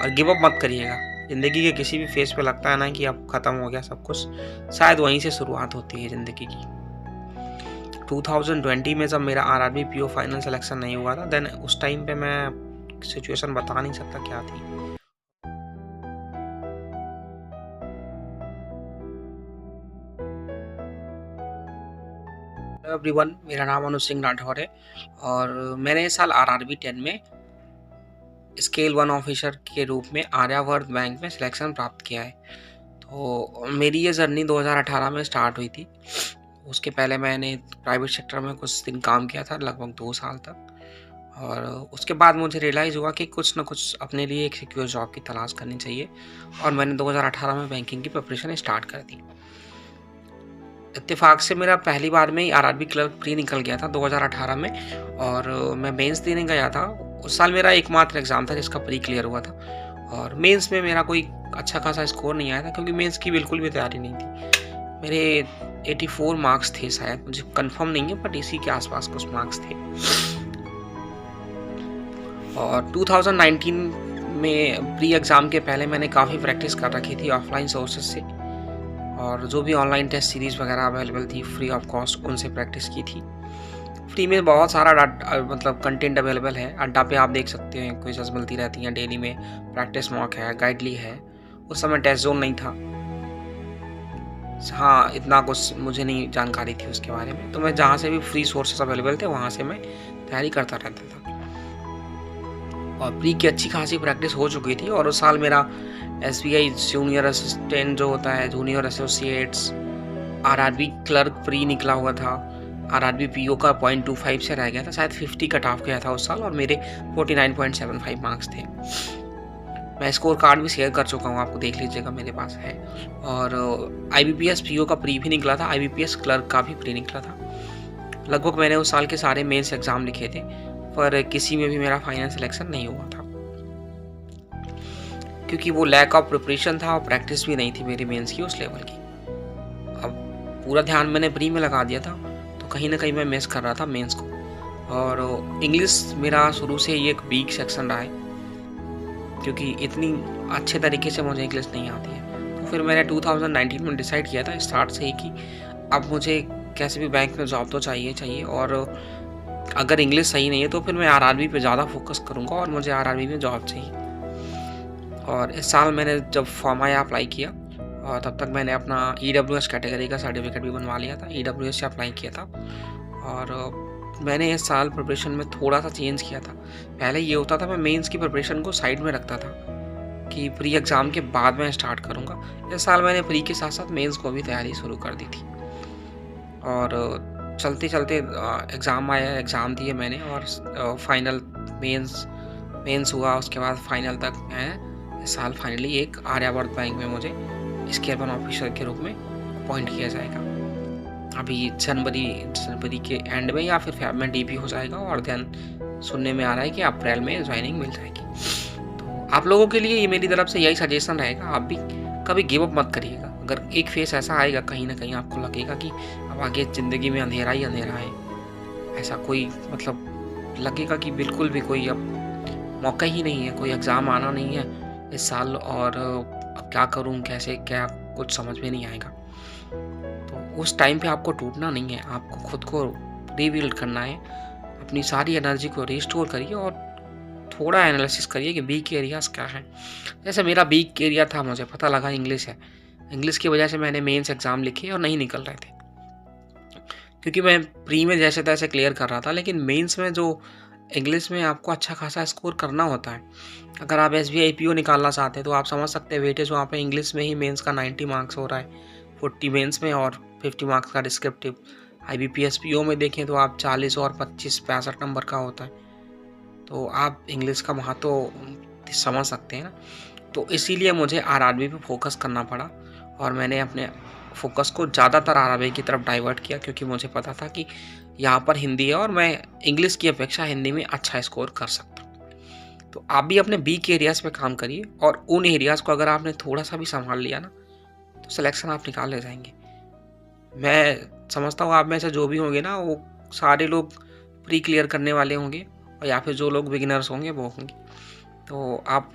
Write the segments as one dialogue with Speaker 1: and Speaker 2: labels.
Speaker 1: और give up मत करिएगा। ज़िंदगी के किसी भी फेज़ पे लगता है ना कि अब ख़त्म हो गया सब कुछ, शायद वहीं से शुरुआत होती है ज़िंदगी की। 2020 में जब मेरा आरआरबी पीओ फाइनल सिलेक्शन नहीं हुआ था, देन उस टाइम पे मैं सिचुएशन बता नहीं सकता क्या थी। हेलो एवरीवन, मेरा नाम अनुज सिंह राठौर है और मैंने इस साल आरआरबी 10 में स्केल 1 ऑफिसर के रूप में आर्यावर्त बैंक में सिलेक्शन प्राप्त किया है। तो मेरी ये जर्नी 2018 में स्टार्ट हुई थी। उसके पहले मैंने प्राइवेट सेक्टर में कुछ दिन काम किया था, लगभग 2 साल तक, और उसके बाद मुझे रियलाइज़ हुआ कि कुछ ना कुछ अपने लिए एक सिक्योर जॉब की तलाश करनी चाहिए और मैंने 2018 में बैंकिंग की प्रिपरेशन स्टार्ट कर दी। इत्तेफाक से मेरा पहली बार में ही आरआरबी क्लर्क प्री निकल गया था 2018 में, और मैं मेंस देने गया था। उस साल मेरा एकमात्र एग्ज़ाम था जिसका प्री क्लियर हुआ था और मेंस में मेरा कोई अच्छा खासा स्कोर नहीं आया था क्योंकि मेंस की बिल्कुल भी तैयारी नहीं थी। मेरे 84 मार्क्स थे शायद, मुझे कंफर्म नहीं है, बट इसी के आसपास कुछ मार्क्स थे। और 2019 में प्री एग्ज़ाम के पहले मैंने काफ़ी प्रैक्टिस कर रखी थी ऑफलाइन सोर्सेज से, और जो भी ऑनलाइन टेस्ट सीरीज़ वगैरह अवेलेबल थी फ्री ऑफ कॉस्ट, उनसे प्रैक्टिस की थी। फ्री में बहुत सारा मतलब कंटेंट अवेलेबल है। अड्डा पे आप देख सकते हैं, क्विज़ेस मिलती रहती हैं डेली में, प्रैक्टिस मॉक है, गाइडली है। उस समय टेस्ट जोन नहीं था। हाँ, इतना कुछ मुझे नहीं जानकारी थी उसके बारे में, तो मैं जहाँ से भी फ्री सोर्सेस अवेलेबल थे वहाँ से मैं तैयारी करता रहता था और प्री की अच्छी खासी प्रैक्टिस हो चुकी थी। और उस साल मेरा एसबीआई जूनियर असिस्टेंट जो होता है, junior associates, RRB clerk pre निकला हुआ था। आरआरबी पीओ का 0.25 से रह गया था, शायद 50 कट ऑफ गया था उस साल, और मेरे 49.75 मार्क्स थे। मैं स्कोर कार्ड भी शेयर कर चुका हूँ, आपको देख लीजिएगा, मेरे पास है। और आईबीपीएस पीओ का प्री भी निकला था, आईबीपीएस क्लर्क का भी प्री निकला था। लगभग मैंने उस साल के सारे मेंस एग्ज़ाम लिखे थे, पर किसी में भी मेरा फाइनल सिलेक्शन नहीं हुआ था क्योंकि वो लैक ऑफ प्रिपरेशन था और प्रैक्टिस भी नहीं थी मेरी मेंस की उस लेवल की। अब पूरा ध्यान मैंने प्री में लगा दिया था, तो कहीं ना कहीं मैं मिस कर रहा था मेंस को। और इंग्लिश मेरा शुरू से ही एक वीक सेक्शन रहा है क्योंकि इतनी अच्छे तरीके से मुझे इंग्लिश नहीं आती है। तो फिर मैंने 2019 में डिसाइड किया था स्टार्ट से ही कि अब मुझे कैसे भी बैंक में जॉब तो चाहिए, और अगर इंग्लिश सही नहीं है तो फिर मैं आरआरबी पे ज़्यादा फोकस करूँगा और मुझे आरआरबी में जॉब चाहिए। और इस साल मैंने जब फॉर्म आया अप्लाई किया, और तब तक मैंने अपना ईडब्ल्यूएस कैटेगरी का सर्टिफिकेट भी बनवा लिया था, ईडब्ल्यूएस से अप्लाई किया था। और मैंने इस साल प्रिपरेशन में थोड़ा सा चेंज किया था। पहले ये होता था, मैं मेंस की प्रिपरेशन को साइड में रखता था कि प्री एग्ज़ाम के बाद मैं स्टार्ट करूँगा। इस साल मैंने प्री के साथ साथ मेंस को भी तैयारी शुरू कर दी थी, और चलते चलते एग्ज़ाम आया, एग्ज़ाम दिए मैंने, और फाइनल मेंस हुआ। उसके बाद फाइनल तक मैं इस साल फाइनली एक आर्यावर्त बैंक में मुझे स्केल 1 ऑफिसर के रूप में अपॉइंट किया जाएगा। अभी जनवरी के एंड में या फिर फेब में डीपी हो जाएगा, और देन सुनने में आ रहा है कि अप्रैल में ज्वाइनिंग मिल जाएगी। तो आप लोगों के लिए ये मेरी तरफ से यही सजेशन रहेगा, आप भी कभी गिव अप मत करिएगा। अगर एक फेस ऐसा आएगा, कहीं ना कहीं आपको लगेगा कि अब आगे ज़िंदगी में अंधेरा ही अंधेरा है, ऐसा कोई मतलब लगेगा कि बिल्कुल भी कोई अब मौका ही नहीं है, कोई एग्ज़ाम आना नहीं है इस साल, और अब क्या करूं, कैसे क्या, कुछ समझ में नहीं आएगा। तो उस टाइम पे आपको टूटना नहीं है, आपको खुद को रीबिल्ड करना है। अपनी सारी एनर्जी को रिस्टोर करिए और थोड़ा एनालिसिस करिए कि वीक एरियाज क्या है। जैसे मेरा वीक एरिया था, मुझे पता लगा इंग्लिश है। इंग्लिश की वजह से मैंने मेंस एग्ज़ाम लिखे और नहीं निकल रहे थे क्योंकि मैं प्री में जैसे तैसे क्लियर कर रहा था, लेकिन मेंस में जो इंग्लिश में आपको अच्छा खासा स्कोर करना होता है। अगर आप एसबीआई पीओ निकालना चाहते हैं तो आप समझ सकते हैं वेटेज वहाँ पे इंग्लिश में ही मेंस का 90 मार्क्स हो रहा है, 40 मेंस में और 50 मार्क्स का डिस्क्रिप्टिव। आईबीपीएस पीओ में देखें तो आप 40 और 25 65 नंबर का होता है। तो आप इंग्लिश का महत्व तो समझ सकते हैं ना। तो इसीलिए मुझे आरआरबी पे फोकस करना पड़ा, और मैंने अपने फोकस को ज़्यादातर आरआरबी की तरफ डाइवर्ट किया क्योंकि मुझे पता था कि यहाँ पर हिंदी है और मैं इंग्लिश की अपेक्षा हिंदी में अच्छा स्कोर कर सकता हूँ। तो आप भी अपने वीक एरियाज़ पे काम करिए, और उन एरियाज़ को अगर आपने थोड़ा सा भी संभाल लिया ना, तो सिलेक्शन आप निकाल ले जाएंगे। मैं समझता हूँ आप में से जो भी होंगे ना, वो सारे लोग प्री क्लियर करने वाले होंगे, और या फिर जो लोग बिगिनर्स होंगे वो होंगे। तो आप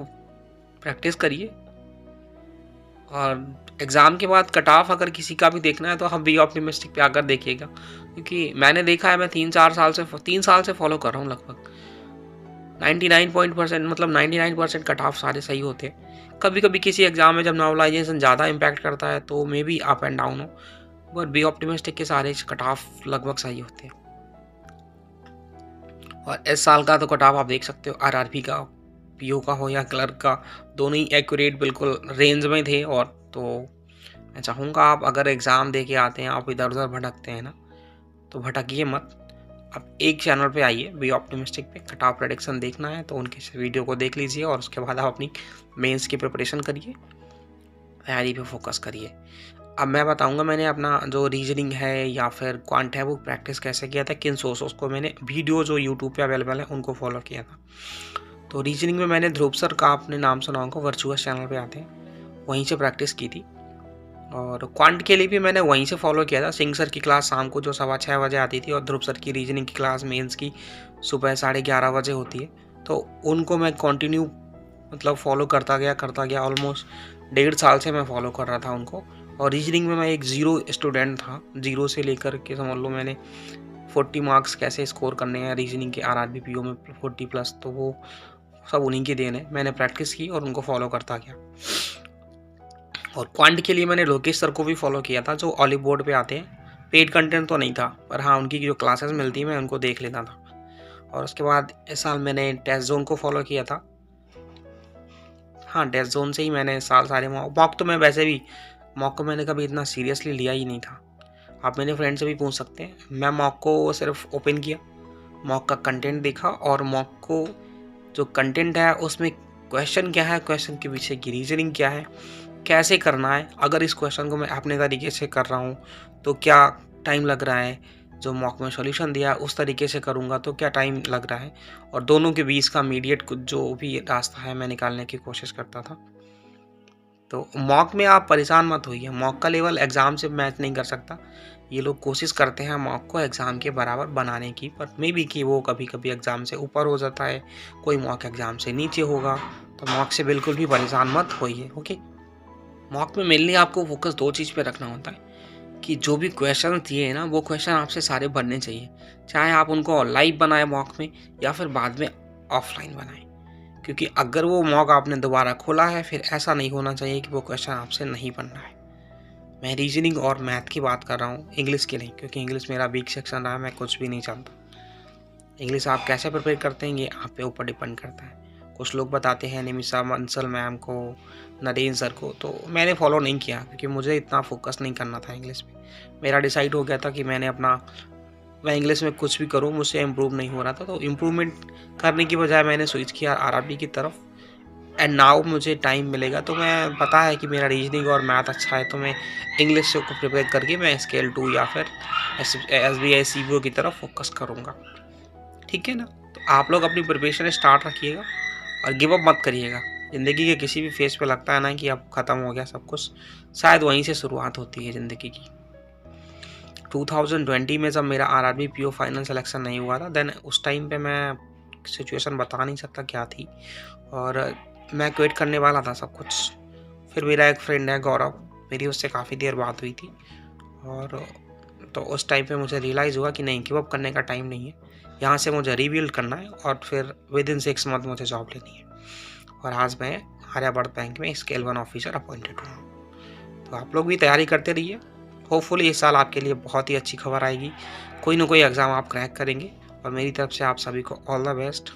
Speaker 1: प्रैक्टिस करिए। और एग्ज़ाम के बाद कट ऑफ अगर किसी का भी देखना है तो आप बी ऑप्टिमिस्टिक पे आकर देखिएगा, क्योंकि मैंने देखा है, मैं 3 साल से फॉलो कर रहा हूँ लगभग। 99% मतलब 99% कट ऑफ सारे सही होते हैं। कभी-कभी किसी एग्ज़ाम में जब नॉर्मलाइज़ेशन ज़्यादा इम्पैक्ट करता है तो may be up and down हो, बट बी ऑप्टिमिस्टिक के सारे कट ऑफ लगभग सही होते हैं। और इस साल का तो कट ऑफ आप देख सकते हो, आरआरबी का, पीओ का हो या क्लर्क का, दोनों ही एक्यूरेट बिल्कुल रेंज में थे। और तो मैं चाहूँगा आप अगर एग्ज़ाम दे के आते हैं, आप इधर-उधर भटकते हैं ना, तो भटकिए मत। आप एक चैनल पे आइए, बी ऑप्टिमिस्टिक पे, कट ऑफ प्रेडिक्शन देखना है तो उनके वीडियो को देख लीजिए और उसके बाद आप अपनी मेंस की प्रिपरेशन करिए, तैयारी पे फोकस करिए। अब मैं बताऊंगा मैंने अपना जो रीजनिंग है या फिर क्वांट है वो प्रैक्टिस कैसे किया था, किन सोर्सेस को मैंने वीडियो जो यूट्यूब पे अवेलेबल है उनको फॉलो किया था। तो रीजनिंग में मैंने ध्रुव सर का, आपने नाम सुना होगा, वर्चुअस चैनल पे आते हैं, वहीं से प्रैक्टिस की थी। और क्वांट के लिए भी मैंने वहीं से फॉलो किया था। सिंह सर की क्लास शाम को जो 6:15 बजे आती थी और ध्रुव सर की रीजनिंग की क्लास मेंस की सुबह 11:30 बजे होती है, तो उनको मैं कंटिन्यू मतलब फॉलो करता गया। ऑलमोस्ट 1.5 साल से मैं फॉलो कर रहा था उनको। और रीजनिंग में मैं एक ज़ीरो स्टूडेंट था, ज़ीरो से लेकर के समझ लो मैंने 40 मार्क्स कैसे स्कोर करने हैं रीजनिंग के आरआरबी पीओ में 40+, तो वो सब उन्हीं की देन है। मैंने प्रैक्टिस की और उनको फॉलो करता गया। और क्वांट के लिए मैंने लोकेश सर को भी फॉलो किया था, जो ऑलिव बोर्ड पे आते हैं। पेड कंटेंट तो नहीं था, पर हाँ उनकी जो क्लासेस मिलती है मैं उनको देख लेता था। और उसके बाद इस साल मैंने टेस्ट जोन को फॉलो किया था। हाँ, टेस्ट जोन से ही मैंने सारे मॉक तो मैं वैसे भी मॉक को मैंने कभी इतना सीरियसली लिया ही नहीं था। आप मेरे फ्रेंड से भी पूछ सकते हैं, मैं मॉक को सिर्फ ओपन किया, मॉक का कंटेंट देखा और मॉक को जो कंटेंट है उसमें क्वेश्चन क्या है, क्वेश्चन के पीछे की रीजनिंग क्या है, कैसे करना है, अगर इस क्वेश्चन को मैं अपने तरीके से कर रहा हूँ तो क्या टाइम लग रहा है, जो मॉक में सॉल्यूशन दिया उस तरीके से करूँगा तो क्या टाइम लग रहा है, और दोनों के बीच का मीडिएट कुछ जो भी रास्ता है मैं निकालने की कोशिश करता था। तो मॉक में आप परेशान मत होइए, मॉक का लेवल एग्ज़ाम से मैच नहीं कर सकता। ये लोग कोशिश करते हैं मॉक को एग्ज़ाम के बराबर बनाने की, पर मे बी कि वो कभी कभी एग्ज़ाम से ऊपर हो जाता है, कोई मॉक एग्ज़ाम से नीचे होगा। तो मॉक से बिल्कुल भी परेशान मत होइए। ओके, मॉक में मेनली आपको फोकस 2 चीज़ पे रखना होता है कि जो भी क्वेश्चन दिए हैं ना, वो क्वेश्चन आपसे सारे बनने चाहिए, चाहे आप उनको लाइव बनाएं मॉक में या फिर बाद में ऑफलाइन बनाएं। क्योंकि अगर वो मॉक आपने दोबारा खोला है, फिर ऐसा नहीं होना चाहिए कि वो क्वेश्चन आपसे नहीं बन रहा है। मैं रीजनिंग और मैथ की बात कर रहा हूँ, इंग्लिश की नहीं, क्योंकि इंग्लिश मेरा वीक सेक्शन रहा है, मैं कुछ भी नहीं जानता। इंग्लिश आप कैसे प्रिपेयर करते हैं ये आप पे ऊपर डिपेंड करता है। कुछ लोग बताते हैं निमिषा मंसल मैम को, नरेंद्र सर को, तो मैंने फॉलो नहीं किया क्योंकि मुझे इतना फोकस नहीं करना था इंग्लिश में। मेरा डिसाइड हो गया था कि मैं इंग्लिश में कुछ भी करूँ, मुझसे इम्प्रूव नहीं हो रहा था, तो इम्प्रूवमेंट करने की बजाय मैंने स्विच किया आरआरबी की तरफ। एंड नाउ मुझे टाइम मिलेगा तो मैं, पता है कि मेरा रीजनिंग और मैथ अच्छा है, तो मैं इंग्लिश को प्रिपेयर करके मैं स्केल 2 या फिर SBI CBO की तरफ फोकस करूँगा। ठीक है ना? तो आप लोग अपनी प्रिपरेशन स्टार्ट रखिएगा और गिव अप मत करिएगा। ज़िंदगी के किसी भी फेज़ पे लगता है ना कि अब ख़त्म हो गया सब कुछ, शायद वहीं से शुरुआत होती है ज़िंदगी की। 2020 में जब मेरा आरआरबी पीओ फाइनल सिलेक्शन नहीं हुआ था, देन उस टाइम पे मैं सिचुएशन बता नहीं सकता क्या थी, और मैं क्विट करने वाला था सब कुछ। फिर मेरा एक फ्रेंड है गौरव, मेरी उससे काफ़ी देर बात हुई थी, और तो उस टाइम पे मुझे रियलाइज़ हुआ कि नहीं, गिव अप करने का टाइम नहीं है, यहाँ से मुझे रीबिल्ड करना है और फिर विदिन 6 मंथ मुझे जॉब लेनी है। और आज मैं आर्यावर्त बैंक में स्केल 1 ऑफिसर अपॉइंटेड हूँ। तो आप लोग भी तैयारी करते रहिए, होपफुली इस साल आपके लिए बहुत ही अच्छी खबर आएगी, कोई ना कोई एग्ज़ाम आप क्रैक करेंगे। और मेरी तरफ से आप सभी को ऑल द बेस्ट।